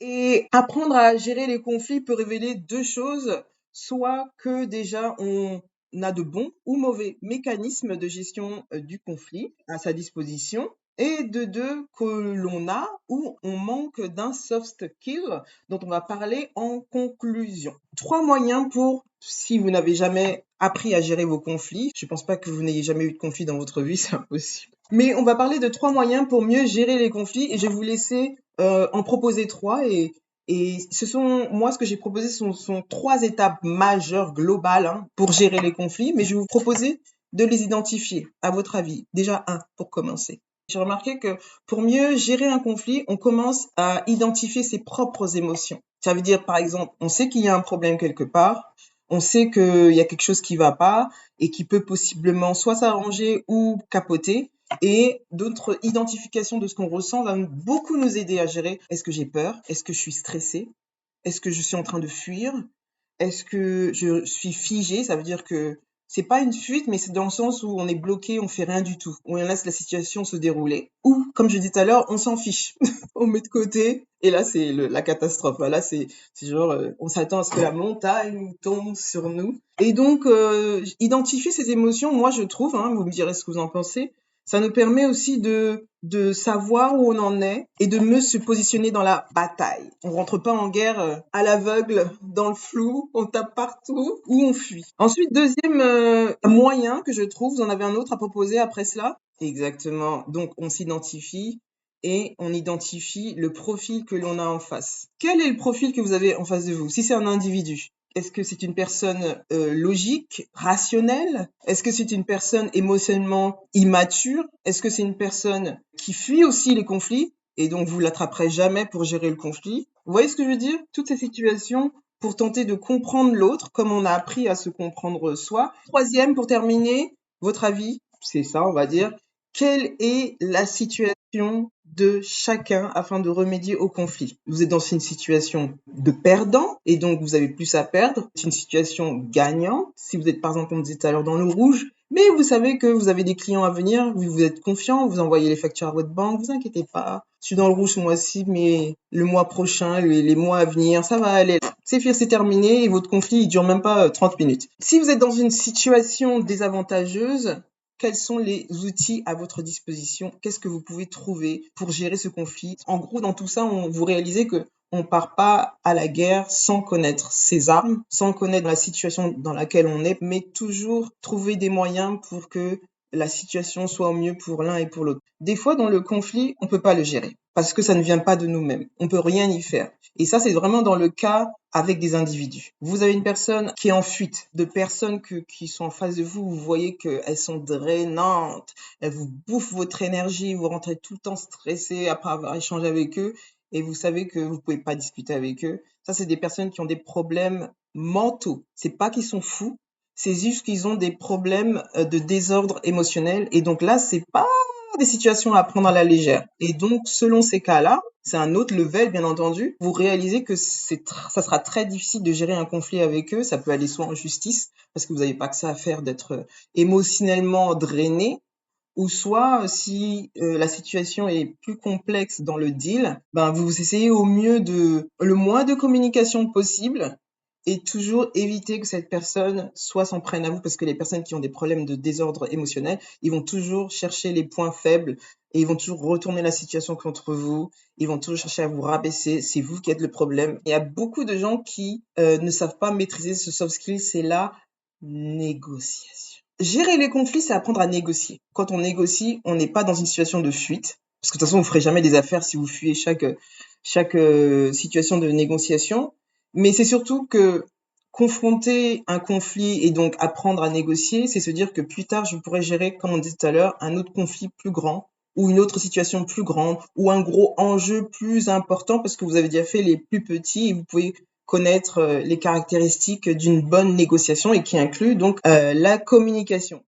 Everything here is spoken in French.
Et apprendre à gérer les conflits peut révéler deux choses, soit que déjà on a de bons ou mauvais mécanismes de gestion du conflit à sa disposition, et de deux que l'on a ou on manque d'un soft skill dont on va parler en conclusion. Trois moyens pour, si vous n'avez jamais appris à gérer vos conflits, je ne pense pas que vous n'ayez jamais eu de conflit dans votre vie, c'est impossible. Mais on va parler de trois moyens pour mieux gérer les conflits et je vais vous laisser en proposer trois et ce sont, moi, ce que j'ai proposé sont trois étapes majeures, globales, hein, pour gérer les conflits, mais je vais vous proposer de les identifier, à votre avis. Déjà, un, pour commencer. J'ai remarqué que pour mieux gérer un conflit, on commence à identifier ses propres émotions. Ça veut dire, par exemple, on sait qu'il y a un problème quelque part, on sait qu'il y a quelque chose qui va pas et qui peut possiblement soit s'arranger ou capoter. Et d'autres identifications de ce qu'on ressent va beaucoup nous aider à gérer. Est-ce que j'ai peur? Est-ce que je suis stressée? Est-ce que je suis en train de fuir? Est-ce que je suis figée? Ça veut dire que c'est pas une fuite, mais c'est dans le sens où on est bloqué, on fait rien du tout, où on laisse la situation se dérouler. Ou, comme je disais tout à l'heure, on s'en fiche, on met de côté, et là c'est la catastrophe. Là c'est genre, on s'attend à ce que la montagne tombe sur nous. Et donc, identifier ces émotions, moi je trouve, hein, vous me direz ce que vous en pensez, ça nous permet aussi de savoir où on en est et de mieux se positionner dans la bataille. On rentre pas en guerre à l'aveugle, dans le flou, on tape partout ou on fuit. Ensuite, deuxième moyen que je trouve, vous en avez un autre à proposer après cela? Exactement. Donc, on s'identifie et on identifie le profil que l'on a en face. Quel est le profil que vous avez en face de vous? Si c'est un individu, est-ce que c'est une personne logique, rationnelle? Est-ce que c'est une personne émotionnellement immature? Est-ce que c'est une personne qui fuit aussi les conflits et donc vous l'attraperez jamais pour gérer le conflit? Vous voyez ce que je veux dire? Toutes ces situations pour tenter de comprendre l'autre comme on a appris à se comprendre soi. Troisième, pour terminer, votre avis, c'est ça, on va dire. Quelle est la situation de chacun afin de remédier au conflit? Vous êtes dans une situation de perdant et donc vous avez plus à perdre. C'est une situation gagnante. Si vous êtes par exemple, comme on disait tout à l'heure, dans le rouge, mais vous savez que vous avez des clients à venir, vous êtes confiant, vous envoyez les factures à votre banque, vous inquiétez pas. Je suis dans le rouge ce mois-ci, mais le mois prochain, les mois à venir, ça va aller. C'est terminé et votre conflit, il dure même pas 30 minutes. Si vous êtes dans une situation désavantageuse, quels sont les outils à votre disposition? Qu'est-ce que vous pouvez trouver pour gérer ce conflit? En gros, dans tout ça, vous réalisez que on part pas à la guerre sans connaître ses armes, sans connaître la situation dans laquelle on est, mais toujours trouver des moyens pour que la situation soit au mieux pour l'un et pour l'autre. Des fois, dans le conflit, on peut pas le gérer parce que ça ne vient pas de nous-mêmes. On peut rien y faire. Et ça, c'est vraiment dans le cas avec des individus. Vous avez une personne qui est en fuite, de personnes qui sont en face de vous, vous voyez qu'elles sont drainantes, elles vous bouffent votre énergie, vous rentrez tout le temps stressé après avoir échangé avec eux et vous savez que vous pouvez pas discuter avec eux. Ça, c'est des personnes qui ont des problèmes mentaux. C'est pas qu'ils sont fous, c'est juste qu'ils ont des problèmes de désordre émotionnel. Et donc là, c'est pas des situations à prendre à la légère. Et donc, selon ces cas-là, c'est un autre level, bien entendu. Vous réalisez que ça sera très difficile de gérer un conflit avec eux. Ça peut aller soit en justice, parce que vous n'avez pas que ça à faire d'être émotionnellement drainé, ou soit si la situation est plus complexe dans le deal, ben vous essayez au mieux le moins de communication possible et toujours éviter que cette personne soit s'en prenne à vous parce que les personnes qui ont des problèmes de désordre émotionnel, ils vont toujours chercher les points faibles et ils vont toujours retourner la situation contre vous, ils vont toujours chercher à vous rabaisser, c'est vous qui êtes le problème. Il y a beaucoup de gens qui ne savent pas maîtriser ce soft skill, c'est la négociation. Gérer les conflits, c'est apprendre à négocier. Quand on négocie, on n'est pas dans une situation de fuite, parce que de toute façon, vous ferez jamais des affaires si vous fuyez chaque situation de négociation. Mais c'est surtout que confronter un conflit et donc apprendre à négocier, c'est se dire que plus tard, je pourrais gérer, comme on disait tout à l'heure, un autre conflit plus grand ou une autre situation plus grande ou un gros enjeu plus important parce que vous avez déjà fait les plus petits et vous pouvez connaître les caractéristiques d'une bonne négociation et qui inclut donc la communication.